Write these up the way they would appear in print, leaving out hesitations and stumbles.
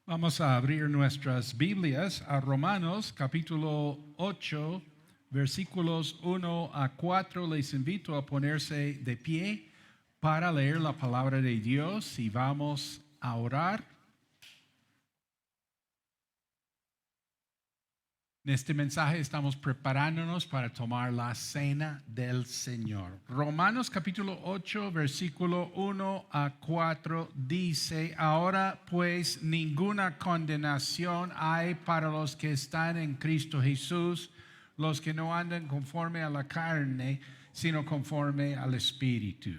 Vamos a abrir nuestras Biblias a Romanos capítulo 8, versículos 1 a 4. Les invito a ponerse de pie para leer la palabra de Dios y vamos a orar. En este mensaje estamos preparándonos para tomar la cena del Señor. Romanos capítulo 8, versículo 1 a 4 dice, ahora pues ninguna condenación hay para los que están en Cristo Jesús, los que no andan conforme a la carne, sino conforme al Espíritu.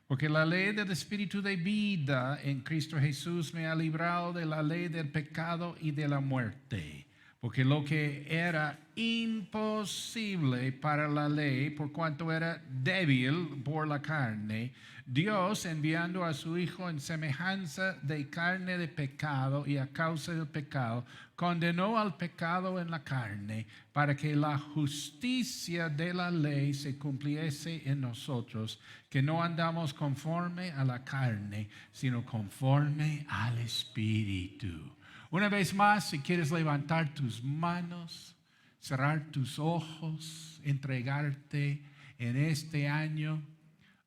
Porque la ley del Espíritu de vida en Cristo Jesús me ha librado de la ley del pecado y de la muerte. Porque lo que era imposible para la ley, por cuanto era débil por la carne, Dios, enviando a su Hijo en semejanza de carne de pecado y a causa del pecado, condenó al pecado en la carne para que la justicia de la ley se cumpliese en nosotros, que no andamos conforme a la carne, sino conforme al Espíritu. Una vez más, si quieres levantar tus manos, cerrar tus ojos, entregarte en este año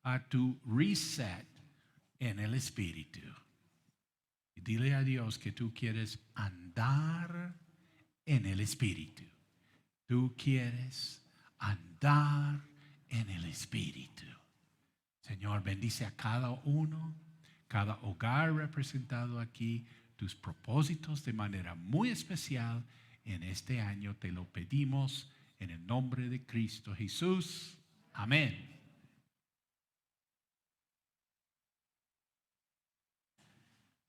a tu reset en el Espíritu. Y dile a Dios que tú quieres andar en el Espíritu. Tú quieres andar en el Espíritu. Señor, bendice a cada uno, cada hogar representado aquí, tus propósitos de manera muy especial en este año. Te lo pedimos en el nombre de Cristo Jesús. Amén.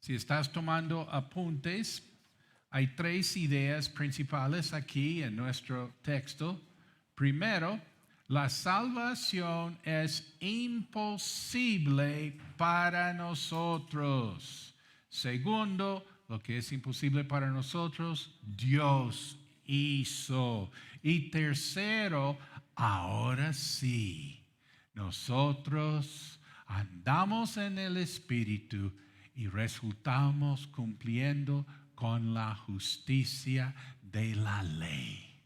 Si estás tomando apuntes, hay tres ideas principales aquí en nuestro texto. Primero, la salvación es imposible para nosotros. Segundo, lo que es imposible para nosotros, Dios hizo. Y tercero, ahora sí, nosotros andamos en el Espíritu y resultamos cumpliendo con la justicia de la ley.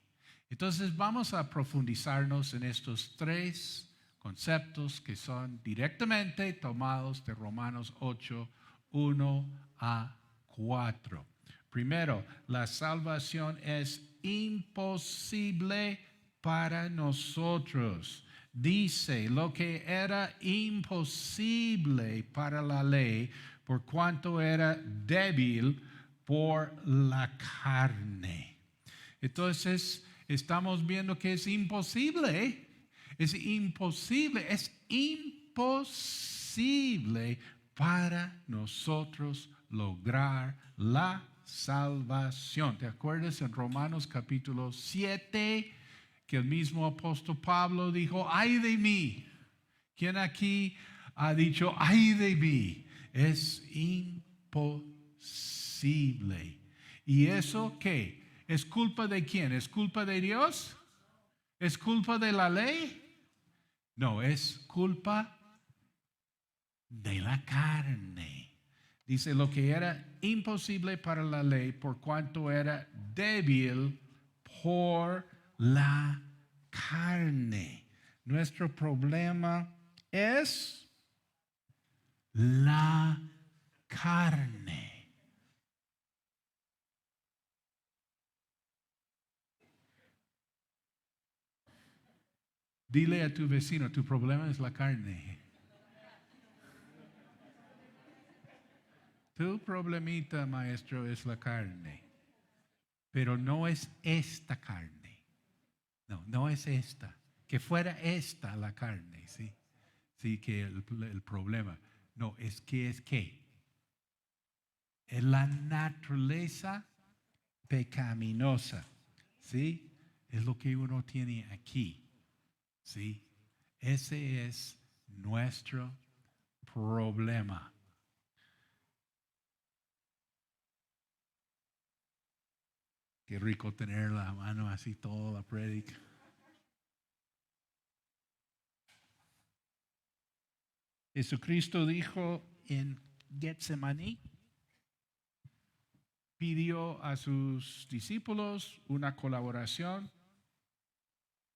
Entonces vamos a profundizarnos en estos tres conceptos que son directamente tomados de Romanos 8, 1 a 4. Primero, la salvación es imposible para nosotros. Dice, lo que era imposible para la ley, por cuanto era débil por la carne. Entonces, estamos viendo que es imposible para nosotros lograr la salvación. ¿Te acuerdas en Romanos capítulo 7 que el mismo apóstol Pablo dijo, ay de mí? ¿Quién aquí ha dicho, ay de mí? Es imposible. ¿Y eso qué? ¿Es culpa de quién? ¿Es culpa de Dios? ¿Es culpa de la ley? No, es culpa de la carne. Dice lo que era imposible para la ley por cuanto era débil por la carne. Nuestro problema es la carne. Dile a tu vecino, tu problema es la carne. Tu problemita, maestro, es la carne. Pero no es esta carne. No, no es esta. Que fuera esta la carne, ¿sí? Sí, que el problema. No, es que es que. Es la naturaleza pecaminosa, ¿sí? Es lo que uno tiene aquí, ¿sí? Ese es nuestro problema. Qué rico tener la mano así toda la prédica. Jesucristo dijo en Getsemaní, pidió a sus discípulos una colaboración,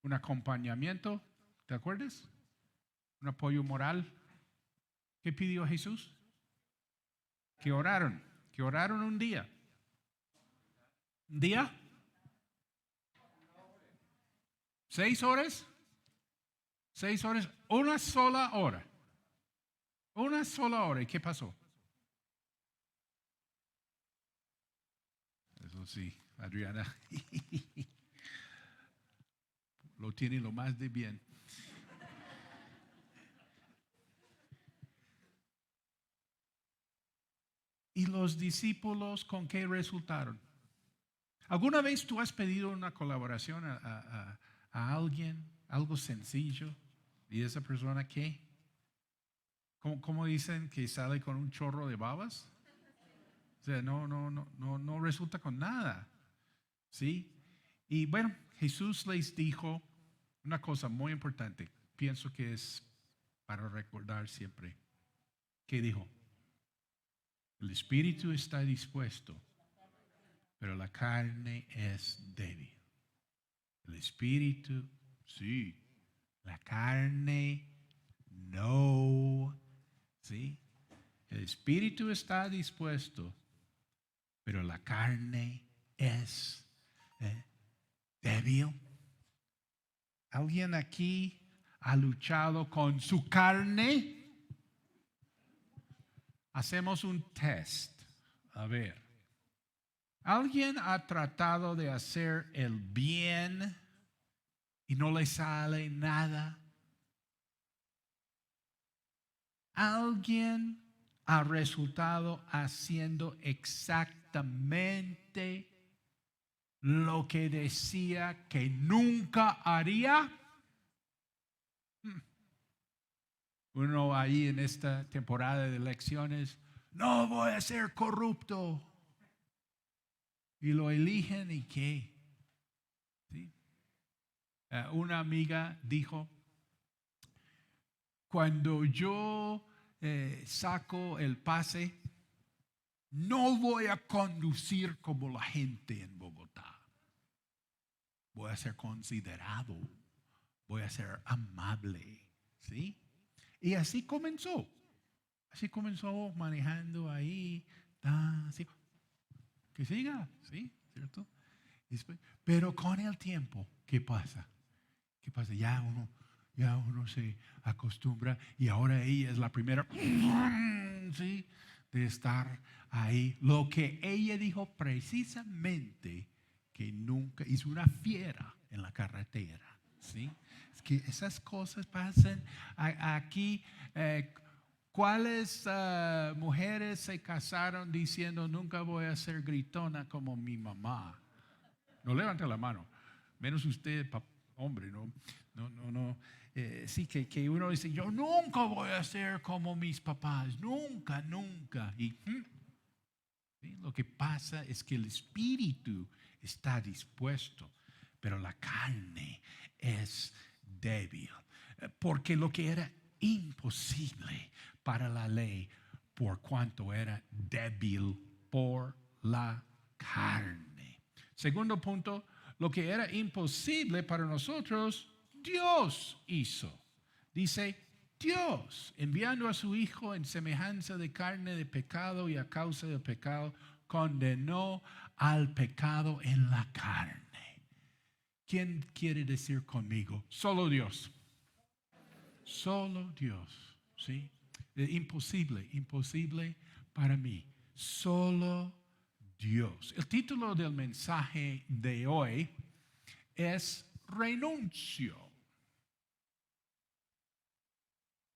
un acompañamiento, ¿te acuerdas? Un apoyo moral. ¿Qué pidió Jesús? Que oraron un día. ¿Un día? 6 horas. 6 horas, una sola hora. Una sola hora. ¿Y qué pasó? Eso sí, Adriana lo tiene lo más de bien. ¿Y los discípulos con qué resultaron? ¿Alguna vez tú has pedido una colaboración a alguien, algo sencillo, y esa persona qué? ¿Cómo dicen que sale con un chorro de babas? O sea, no resulta con nada, ¿sí? Y bueno, Jesús les dijo una cosa muy importante, pienso que es para recordar siempre. ¿Qué dijo? El espíritu está dispuesto, pero la carne es débil. El espíritu, sí. La carne, no. ¿Sí? El espíritu está dispuesto, pero la carne es débil. ¿Alguien aquí ha luchado con su carne? Hacemos un test. A ver. ¿Alguien ha tratado de hacer el bien y no le sale nada? ¿Alguien ha resultado haciendo exactamente lo que decía que nunca haría? Uno ahí en esta temporada de elecciones, no voy a ser corrupto. Y lo eligen y qué. ¿Sí? Una amiga dijo, cuando yo saco el pase, no voy a conducir como la gente en Bogotá. Voy a ser considerado, voy a ser amable, ¿sí? Y así comenzó manejando ahí, así, que siga, ¿sí? ¿Cierto? Pero con el tiempo, ¿qué pasa? ¿Qué pasa? Ya uno se acostumbra y ahora ella es la primera, ¿sí? De estar ahí. Lo que ella dijo precisamente que nunca hizo, una fiera en la carretera, ¿sí? Es que esas cosas pasan aquí. ¿Cuáles mujeres se casaron diciendo nunca voy a ser gritona como mi mamá? No levante la mano, menos usted, hombre, no. Sí, que uno dice, yo nunca voy a ser como mis papás, nunca. Y ¿sí? Lo que pasa es que el espíritu está dispuesto, pero la carne es débil. Porque lo que era imposible para la ley, por cuanto era débil por la carne. Segundo punto, lo que era imposible para nosotros, Dios hizo. Dice, Dios, enviando a su Hijo en semejanza de carne de pecado y a causa del pecado, condenó al pecado en la carne. ¿Quién quiere decir conmigo? Solo Dios. Solo Dios. ¿Sí? Imposible para mí. Solo Dios. El título del mensaje de hoy es Renuncio.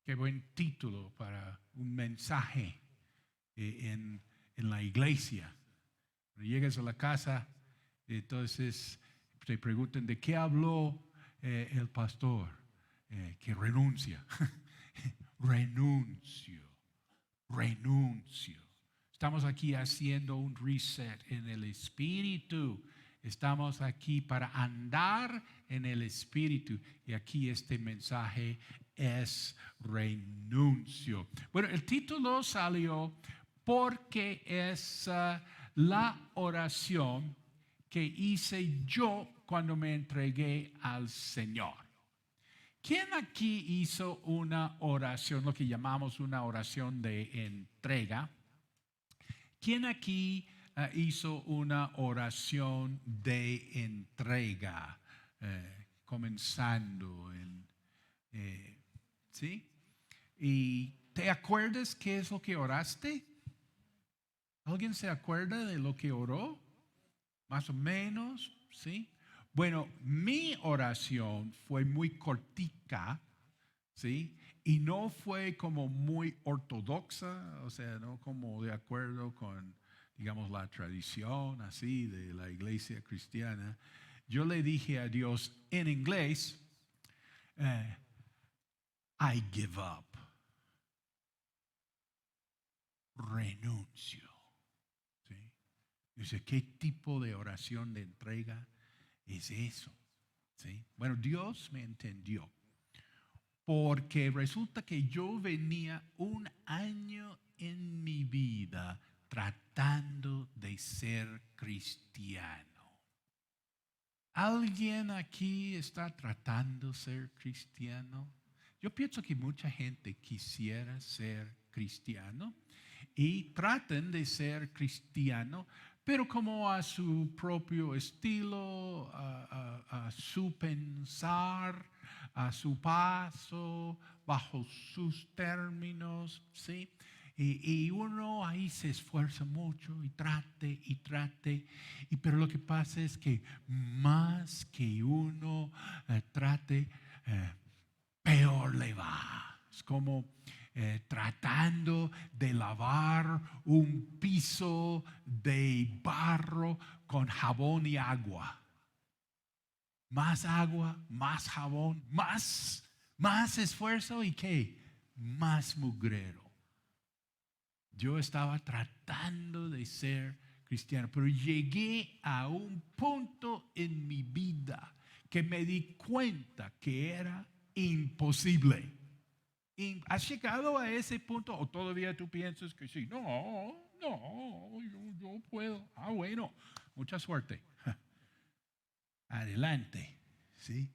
Qué buen título para un mensaje en la iglesia. Cuando llegas a la casa, entonces te preguntan de qué habló el pastor, que renuncia. Renuncio. Estamos aquí haciendo un reset en el espíritu. Estamos aquí para andar en el espíritu. Y aquí este mensaje es renuncio. Bueno, el título salió porque es la oración que hice yo cuando me entregué al Señor. ¿Quién aquí hizo una oración, lo que llamamos una oración de entrega? ¿Quién aquí hizo una oración de entrega? Comenzando ¿sí? ¿Y te acuerdas qué es lo que oraste? ¿Alguien se acuerda de lo que oró? Más o menos, ¿sí? Bueno, mi oración fue muy cortica, ¿sí? Y no fue como muy ortodoxa, o sea, no como de acuerdo con, digamos, la tradición así de la iglesia cristiana. Yo le dije a Dios en inglés, I give up, renuncio, ¿sí? Dice, ¿qué tipo de oración de entrega es eso? ¿Sí? Bueno, Dios me entendió. Porque resulta que yo venía un año en mi vida tratando de ser cristiano. ¿Alguien aquí está tratando de ser cristiano? Yo pienso que mucha gente quisiera ser cristiano y tratan de ser cristiano, pero como a su propio estilo, a su pensar, a su paso, bajo sus términos, ¿sí? Y uno ahí se esfuerza mucho y trate, pero lo que pasa es que más que uno trate, peor le va. Es como tratando de lavar un piso de barro con jabón y agua. Más agua, más jabón, más esfuerzo y ¿qué? Más mugrero. Yo estaba tratando de ser cristiano, pero llegué a un punto en mi vida que me di cuenta que era imposible. ¿Has llegado a ese punto o todavía tú piensas que sí? No, yo puedo. Ah, bueno, mucha suerte. Adelante, ¿sí?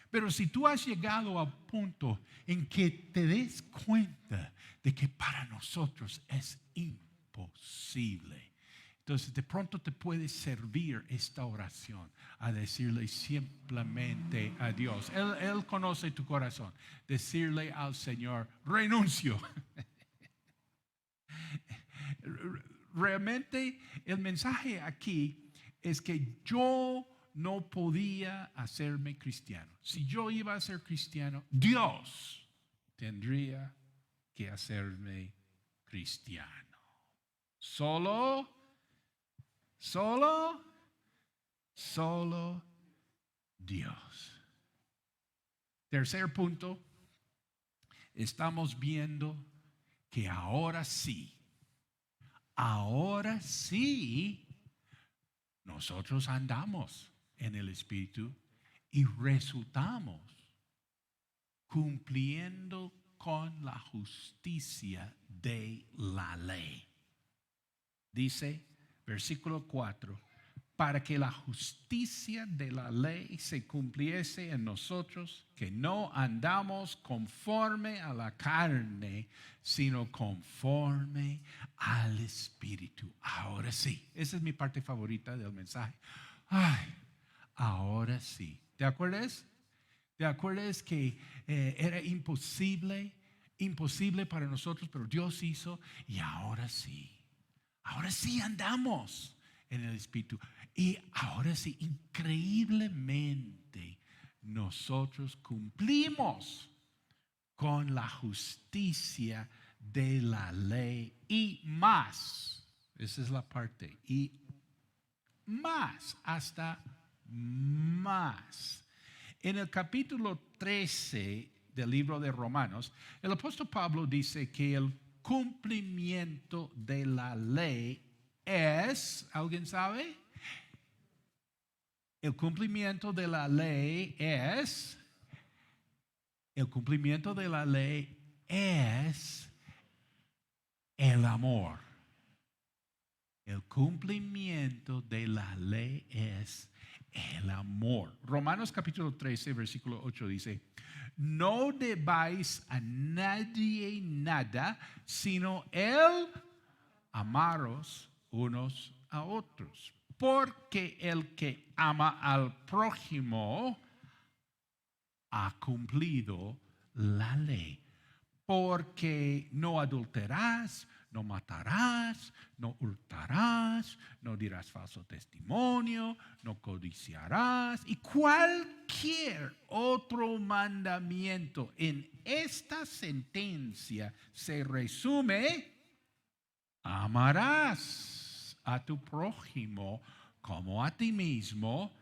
Pero si tú has llegado a un punto en que te des cuenta de que para nosotros es imposible, entonces de pronto te puede servir esta oración a decirle simplemente a Dios. Él conoce tu corazón. Decirle al Señor, renuncio. Realmente el mensaje aquí es que yo no podía hacerme cristiano. Si yo iba a ser cristiano, Dios tendría que hacerme cristiano. Solo Dios. Tercer punto, estamos viendo que ahora sí, nosotros andamos en el Espíritu y resultamos cumpliendo con la justicia de la ley. Dice, versículo 4, para que la justicia de la ley se cumpliese en nosotros, que no andamos conforme a la carne, sino conforme al Espíritu. Ahora sí, esa es mi parte favorita del mensaje. Ay, ahora sí. ¿Te acuerdas? ¿Te acuerdas que era imposible para nosotros, pero Dios hizo y ahora sí? Ahora sí andamos en el Espíritu. Y ahora sí, increíblemente, nosotros cumplimos con la justicia de la ley y más. Esa es la parte. Y más, hasta más. En el capítulo 13 del libro de Romanos, el apóstol Pablo dice que el cumplimiento de la ley es, ¿alguien sabe? El cumplimiento de la ley es, el cumplimiento de la ley es el amor. El cumplimiento de la ley es el amor. Romanos capítulo 13, versículo 8 dice, no debáis a nadie nada, sino el amaros unos a otros. Porque el que ama al prójimo ha cumplido la ley. Porque no adulterarás, no matarás, no hurtarás, no dirás falso testimonio, no codiciarás y cualquier otro mandamiento en esta sentencia se resume: amarás a tu prójimo como a ti mismo.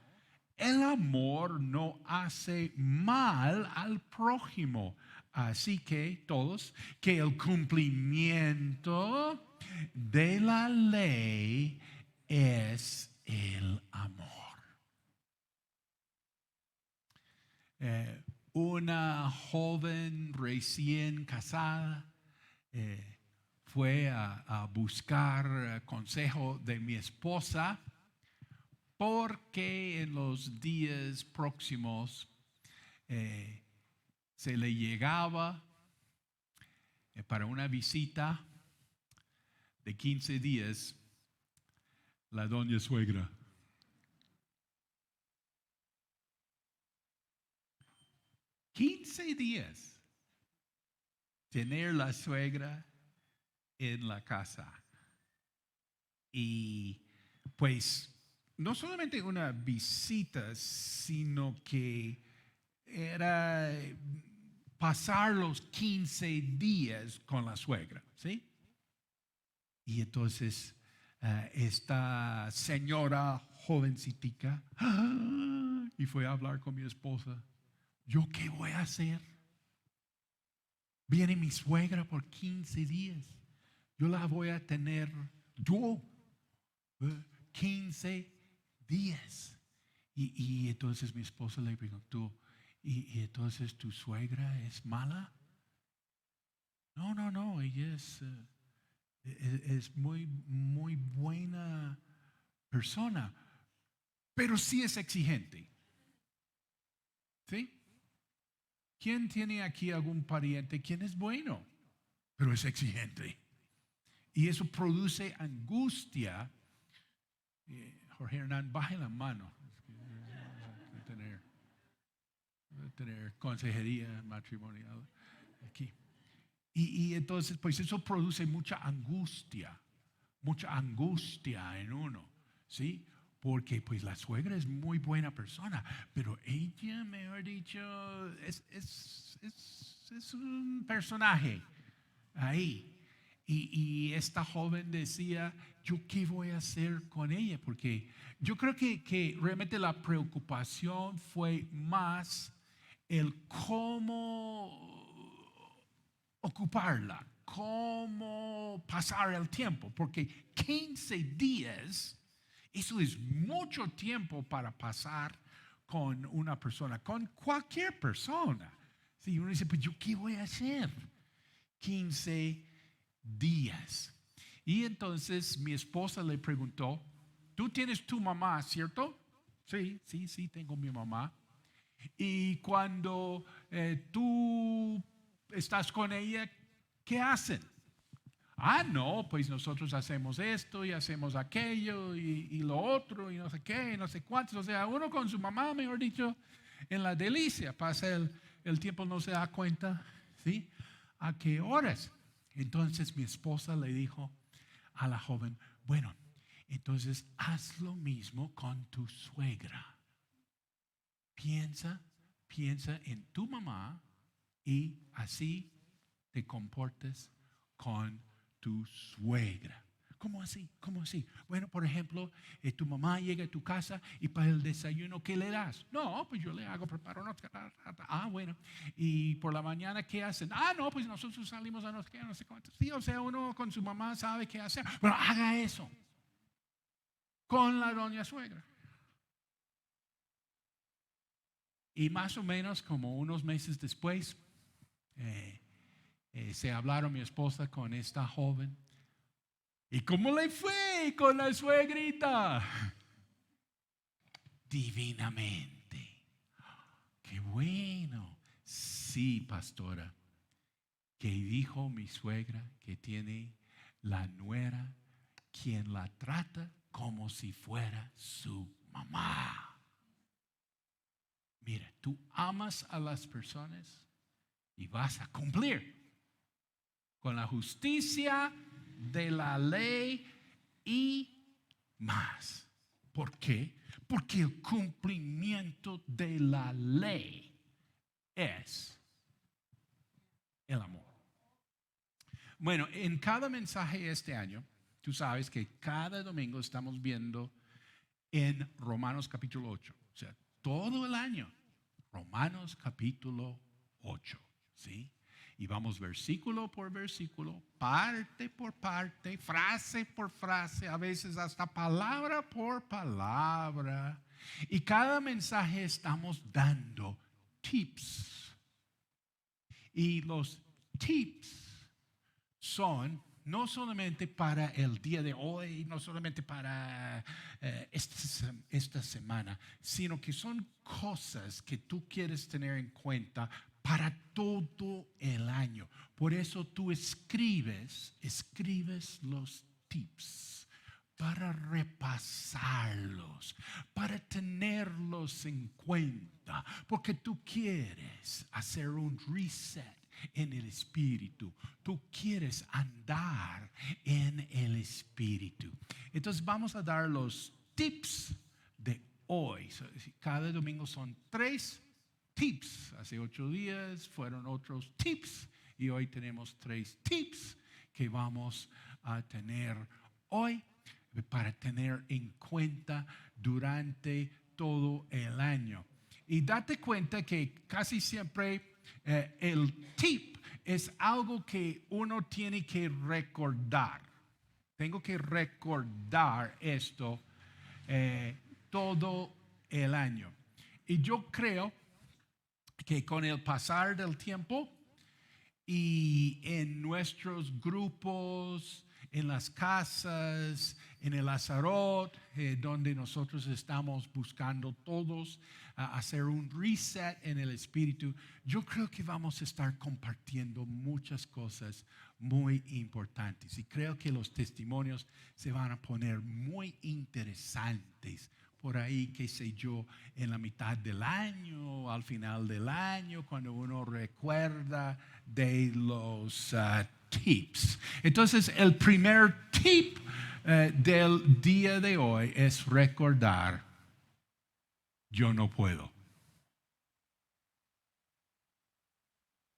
El amor no hace mal al prójimo. Así que todos, que el cumplimiento de la ley es el amor. Una joven recién casada fue a buscar consejo de mi esposa, porque en los días próximos se le llegaba para una visita de 15 días la doña suegra. 15 días tener la suegra en la casa. Y pues no solamente una visita, sino que era pasar los 15 días con la suegra, ¿sí? Y entonces esta señora jovencitica y fue a hablar con mi esposa. ¿Yo qué voy a hacer? Viene mi suegra por 15 días. Yo la voy a tener 15 días. Y entonces mi esposa le preguntó, ¿y entonces tu suegra es mala? No, ella es muy, muy buena persona, pero sí es exigente. ¿Sí? ¿Quién tiene aquí algún pariente quien es bueno, pero es exigente? Y eso produce angustia. Jorge Hernán, baje la mano. Tener consejería matrimonial aquí. Y entonces, pues eso produce mucha angustia en uno, ¿sí? Porque pues la suegra es muy buena persona, pero ella, mejor dicho, es un personaje ahí. Y esta joven decía, ¿yo qué voy a hacer con ella? Porque yo creo que realmente la preocupación fue más el cómo ocuparla, cómo pasar el tiempo, porque 15 días, eso es mucho tiempo para pasar con una persona, con cualquier persona. Si uno dice, pues yo qué voy a hacer 15 días. Y entonces mi esposa le preguntó, ¿tú tienes tu mamá, cierto? Sí, tengo mi mamá. Y cuando tú estás con ella, ¿qué hacen? No, pues nosotros hacemos esto y hacemos aquello y lo otro y no sé qué, y no sé cuántos. O sea, uno con su mamá, mejor dicho, en la delicia, pasa el tiempo, no se da cuenta, ¿sí? ¿A qué horas? Entonces mi esposa le dijo a la joven, bueno, entonces haz lo mismo con tu suegra. Piensa en tu mamá y así te comportes con tu suegra. ¿Cómo así? Bueno, por ejemplo, tu mamá llega a tu casa y para el desayuno, ¿qué le das? No, pues yo le hago, preparo una. Bueno. Y por la mañana, ¿qué hacen? No, pues nosotros salimos a no sé cuántos. Sí, o sea, uno con su mamá sabe qué hacer. Bueno, haga eso con la doña suegra. Y más o menos como unos meses después, se hablaron mi esposa con esta joven. ¿Y cómo le fue? ¡Hey! Con la suegrita. Divinamente. ¡Qué bueno! Sí, pastora. Que dijo mi suegra que tiene la nuera quien la trata como si fuera su mamá. Mira, tú amas a las personas y vas a cumplir con la justicia de la ley y más. ¿Por qué? Porque el cumplimiento de la ley es el amor. Bueno, en cada mensaje este año, tú sabes que cada domingo estamos viendo en Romanos capítulo 8. O sea, todo el año, Romanos capítulo 8. ¿Sí? Y vamos versículo por versículo, parte por parte, frase por frase, a veces hasta palabra por palabra. Y cada mensaje estamos dando tips. Y los tips son no solamente para el día de hoy, no solamente para esta semana, sino que son cosas que tú quieres tener en cuenta para todo el año. Por eso tú escribes los tips para repasarlos, para tenerlos en cuenta, porque tú quieres hacer un reset en el espíritu. Tú quieres andar en el espíritu. Entonces vamos a dar los tips de hoy. Cada domingo son 3 tips. Hace 8 días fueron otros tips y hoy tenemos 3 tips que vamos a tener hoy para tener en cuenta durante todo el año. Y date cuenta que casi siempre el tip es algo que uno tiene que recordar. Tengo que recordar esto todo el año. Y yo creo que con el pasar del tiempo y en nuestros grupos, en las casas, en el Azarot, donde nosotros estamos buscando todos hacer un reset en el espíritu, yo creo que vamos a estar compartiendo muchas cosas muy importantes y creo que los testimonios se van a poner muy interesantes por ahí, qué sé yo, en la mitad del año, al final del año, cuando uno recuerda de los tips. Entonces, el primer tip del día de hoy es recordar: yo no puedo.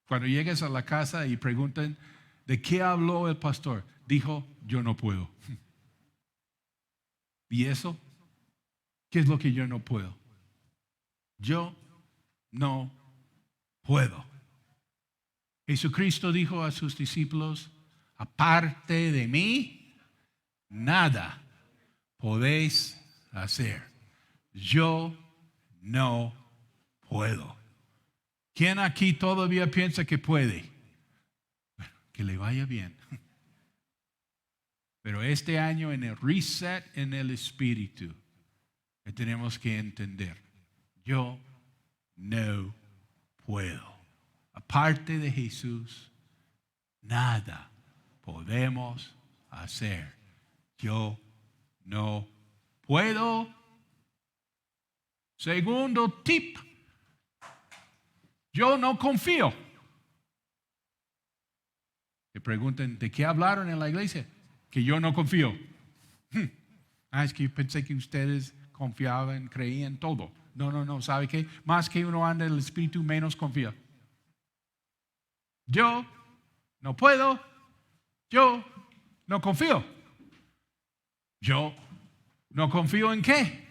Cuando llegues a la casa y pregunten, ¿de qué habló el pastor? Dijo, yo no puedo. ¿Y eso? ¿Qué es lo que yo no puedo? Yo no puedo. Jesucristo dijo a sus discípulos, aparte de mí, nada podéis hacer. Yo no puedo. ¿Quién aquí todavía piensa que puede? Bueno, que le vaya bien. Pero este año en el reset en el espíritu, tenemos que entender, yo no puedo. Aparte de Jesús, nada podemos hacer. Yo no puedo. Segundo tip, yo no confío. Te preguntan, ¿de qué hablaron en la iglesia? Que yo no confío. Es que yo pensé que ustedes confiaban, creían todo. No, ¿sabe qué? Más que uno anda en el espíritu, menos confía. Yo no puedo, yo no confío. Yo no confío en qué.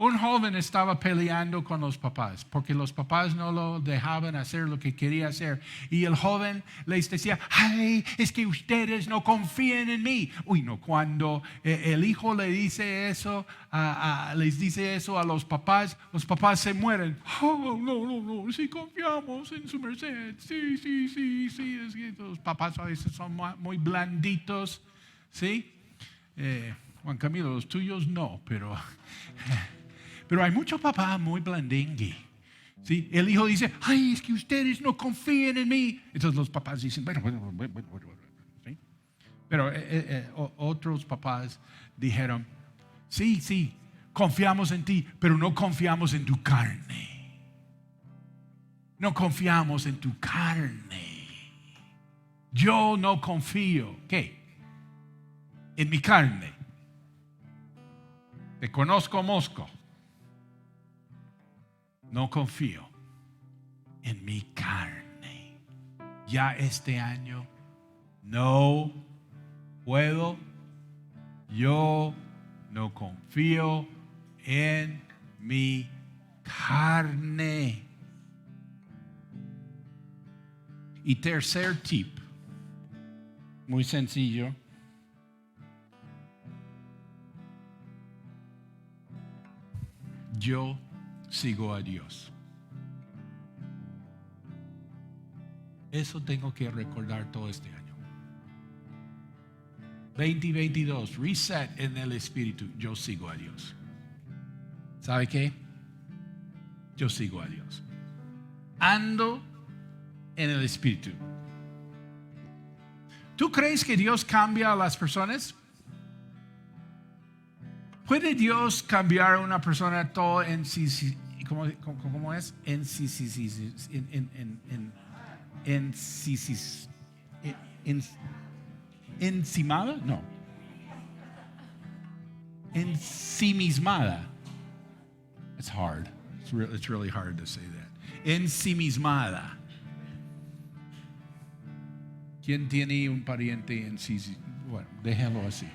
Un joven estaba peleando con los papás porque los papás no lo dejaban hacer lo que quería hacer. Y el joven les decía, ay, es que ustedes no confían en mí. Uy, no, cuando el hijo le dice eso, les dice eso a los papás se mueren. Oh, no, sí confiamos en su merced. Sí. Es que los papás a veces son muy blanditos. ¿Sí? Juan Camilo, los tuyos no, pero hay muchos papás muy blandingui. ¿Sí? El hijo dice, ay, es que ustedes no confían en mí. Entonces los papás dicen, bueno. ¿Sí? Pero otros papás dijeron, sí, confiamos en ti, pero no confiamos en tu carne. No confiamos en tu carne. Yo no confío. ¿Qué? En mi carne. Te conozco, Mosco. No confío en mi carne. Ya este año no puedo. Yo no confío en mi carne. Y tercer tip, muy sencillo. Yo sigo a Dios. Eso tengo que recordar todo este año. 2022, reset en el espíritu. Yo sigo a Dios. ¿Sabe qué? Yo sigo a Dios. Ando en el espíritu. ¿Tú crees que Dios cambia a las personas? ¿Puede Dios cambiar a una persona todo en sí? ¿Cómo es? Encimada? No. Ensimismada. It's hard. It's really hard to say that. Ensimismada. ¿Quién tiene un pariente ensimismado? Bueno, déjalo así.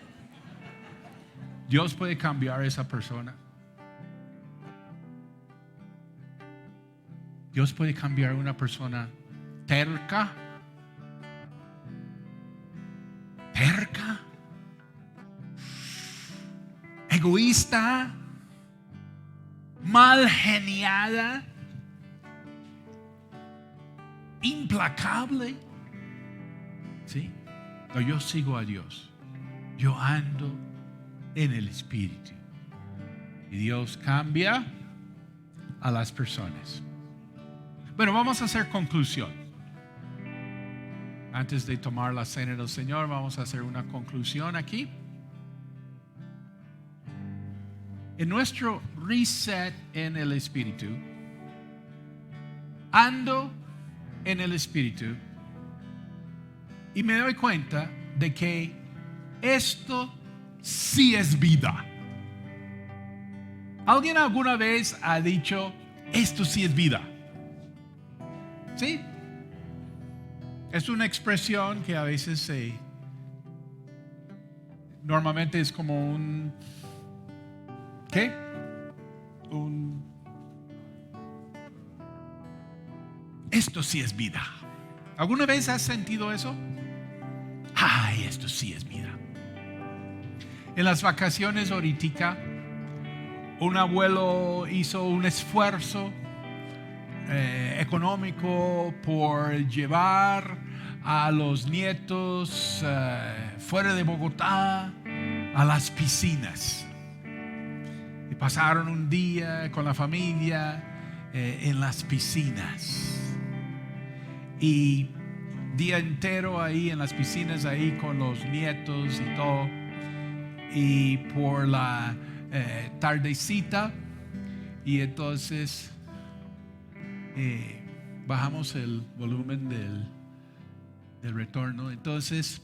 Dios puede cambiar a esa persona. Dios puede cambiar a una persona terca, egoísta, mal geniada, implacable. ¿Sí? No, yo sigo a Dios. Yo ando en el espíritu. Y Dios cambia a las personas. Bueno, vamos a hacer conclusión. Antes de tomar la cena del Señor, vamos a hacer una conclusión aquí. En nuestro reset en el espíritu, ando en el espíritu y me doy cuenta de que esto sí es vida. ¿Alguien alguna vez ha dicho, esto sí es vida? ¿Sí? Es una expresión que a veces normalmente es como un, ¿qué? Esto sí es vida. ¿Alguna vez has sentido eso? Ay, esto sí es vida. En las vacaciones ahorita, un abuelo hizo un esfuerzo económico por llevar a los nietos fuera de Bogotá a las piscinas. Y pasaron un día con la familia en las piscinas. Y día entero ahí en las piscinas, ahí con los nietos y todo. Y por la tardecita, y entonces bajamos el volumen del retorno. Entonces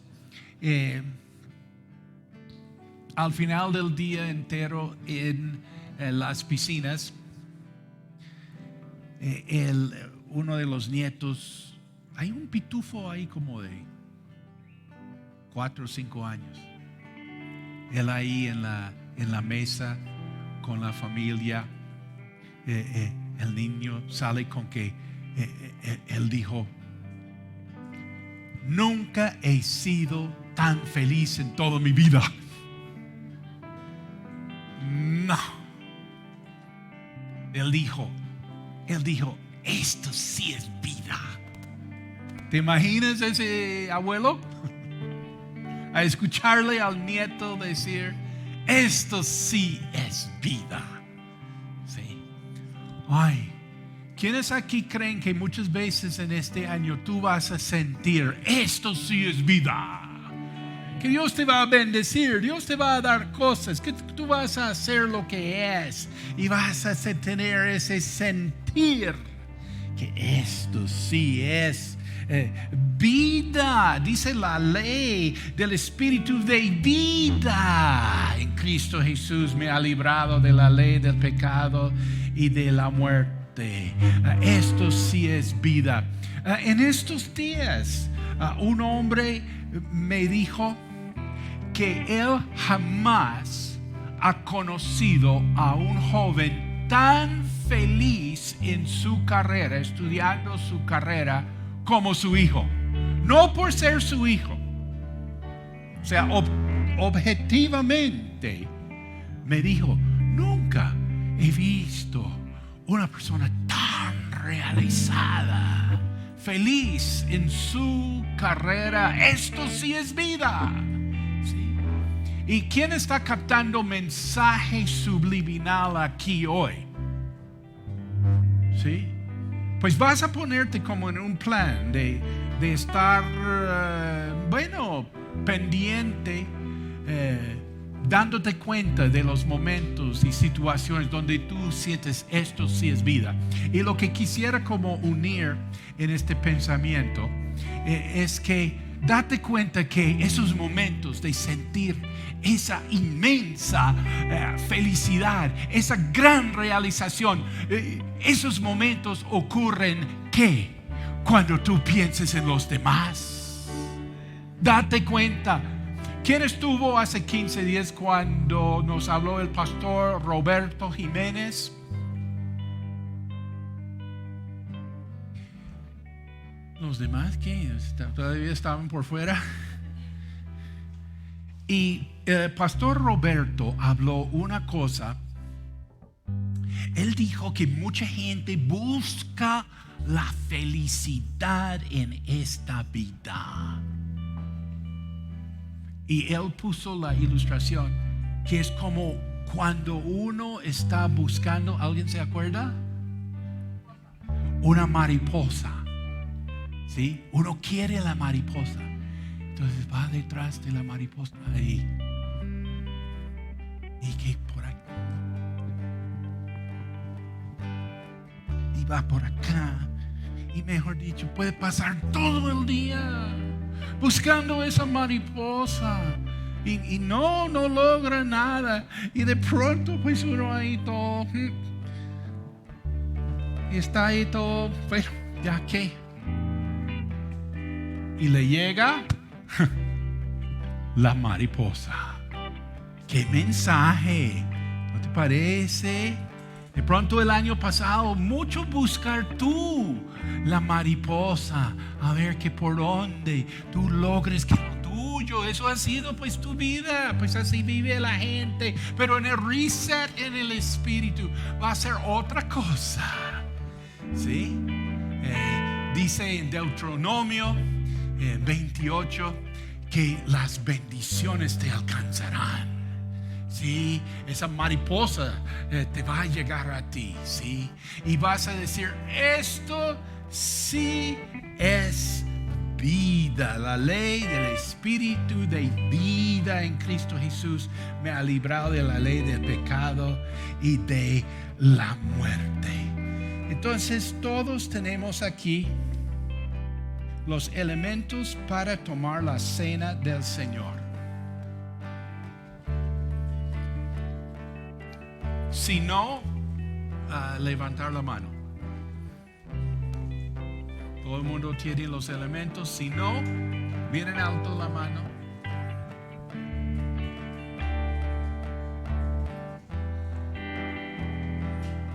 al final del día entero en las piscinas, uno de los nietos, hay un pitufo ahí como de 4 o 5 años, él ahí en la mesa con la familia. El niño sale con que él dijo: nunca he sido tan feliz en toda mi vida. No. Él dijo, esto sí es vida. ¿Te imaginas ese abuelo? A escucharle al nieto decir: esto sí es vida. Sí. Ay, ¿quiénes aquí creen que muchas veces en este año tú vas a sentir: esto sí es vida? Que Dios te va a bendecir, Dios te va a dar cosas, que tú vas a hacer lo que es y vas a tener ese sentir que esto sí es vida. Dice la ley del Espíritu de vida en Cristo Jesús me ha librado de la ley del pecado y de la muerte. Esto sí es vida. En estos días un hombre me dijo que él jamás ha conocido a un joven tan feliz en su carrera, estudiando su carrera, como su hijo. No por ser su hijo, o sea, objetivamente me dijo: nunca he visto una persona tan realizada, feliz en su carrera. Esto sí es vida. ¿Sí? ¿Y quién está captando mensaje subliminal aquí hoy? ¿Sí? Pues vas a ponerte como en un plan de estar, pendiente, dándote cuenta de los momentos y situaciones donde tú sientes esto sí es vida. Y lo que quisiera como unir en este pensamiento es que date cuenta que esos momentos de sentir esa inmensa felicidad, esa gran realización, esos momentos ocurren que cuando tú pienses en los demás. Date cuenta. ¿Quién estuvo hace 15 días cuando nos habló el pastor Roberto Jiménez? Los demás que todavía estaban por fuera. Y el pastor Roberto habló una cosa. Él dijo que mucha gente busca la felicidad en esta vida. Y él puso la ilustración que es como cuando uno está buscando, ¿alguien se acuerda? Una mariposa. ¿Sí? Uno quiere la mariposa. Entonces va detrás de la mariposa ahí. Y que por aquí. Y va por acá. Y mejor dicho, puede pasar todo el día buscando esa mariposa. Y no logra nada. Y de pronto pues uno ahí todo. Y está ahí todo. Bueno, ya que. Y le llega la mariposa. ¡Qué mensaje! ¿No te parece? De pronto el año pasado, mucho buscar tú la mariposa, a ver que por dónde tú logres que lo tuyo, eso ha sido pues tu vida, pues así vive la gente. Pero en el reset en el espíritu va a ser otra cosa. ¿Sí? Dice en Deuteronomio 28 que las bendiciones te alcanzarán. Sí, esa mariposa te va a llegar a ti, sí, y vas a decir: esto sí es vida. La ley del espíritu de vida en Cristo Jesús me ha librado de la ley del pecado y de la muerte. Entonces todos tenemos aquí los elementos para tomar la cena del Señor. Si no, levantar la mano. Todo el mundo tiene los elementos. Si no, bien en alto la mano.